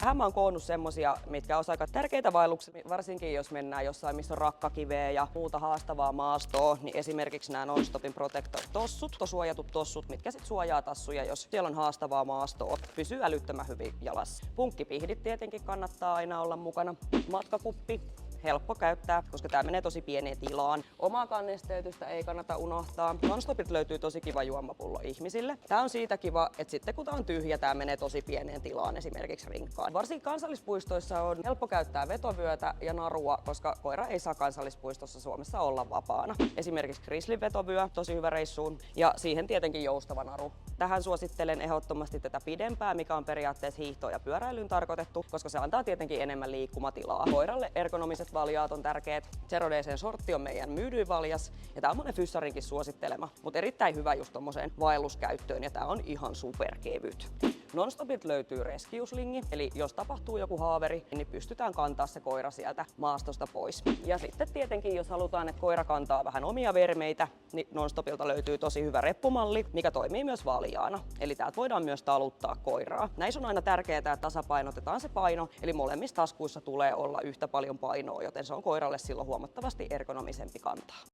Tähän mä oon koonnut semmosia, mitkä on aika tärkeitä vaelluksia, varsinkin jos mennään jossain, missä on rakkakiveä ja muuta haastavaa maastoa, niin esimerkiksi nämä Non-Stopin Protector-tossut, suojatut tossut, mitkä sit suojaa tassuja, jos siellä on haastavaa maastoa. Pysyy älyttömän hyvin jalassa. Punkkipihdit tietenkin kannattaa aina olla mukana. Matkakuppi. Helppo käyttää, koska tämä menee tosi pieneen tilaan. Omaa kannesteytystä ei kannata unohtaa. Non-Stopit löytyy tosi kiva juomapullo ihmisille. Tämä on siitä kiva, että sitten kun tämä on tyhjä, tämä menee tosi pieneen tilaan, esimerkiksi rinkkaan. Varsinkin kansallispuistoissa on helppo käyttää vetovyötä ja narua, koska koira ei saa kansallispuistossa Suomessa olla vapaana. Esimerkiksi grizzlyn vetovyö, tosi hyvä reissuun, ja siihen tietenkin joustava naru. Tähän suosittelen ehdottomasti tätä pidempää, mikä on periaatteessa hiihtoon ja pyöräilyyn tarkoitettu, koska se antaa tietenkin enemmän liikkumatilaa. Koiralle ergonomiset valjaat on tärkeät. Zero Dc:n sortti on meidän myydyin valjas ja tää on monen fyssarinkin suosittelema, mutta erittäin hyvä just tommoseen vaelluskäyttöön ja tää on ihan superkevyt. Non-Stopit löytyy rescue-slingi, eli jos tapahtuu joku haaveri, niin pystytään kantaa se koira sieltä maastosta pois. Ja sitten tietenkin, jos halutaan, että koira kantaa vähän omia vermeitä, niin Non-Stopilta löytyy tosi hyvä reppumalli, mikä toimii myös valjaana. Eli täältä voidaan myös taluttaa koiraa. Näissä on aina tärkeää, että tasapainotetaan se paino, eli molemmissa taskuissa tulee olla yhtä paljon painoa, joten se on koiralle silloin huomattavasti ergonomisempi kantaa.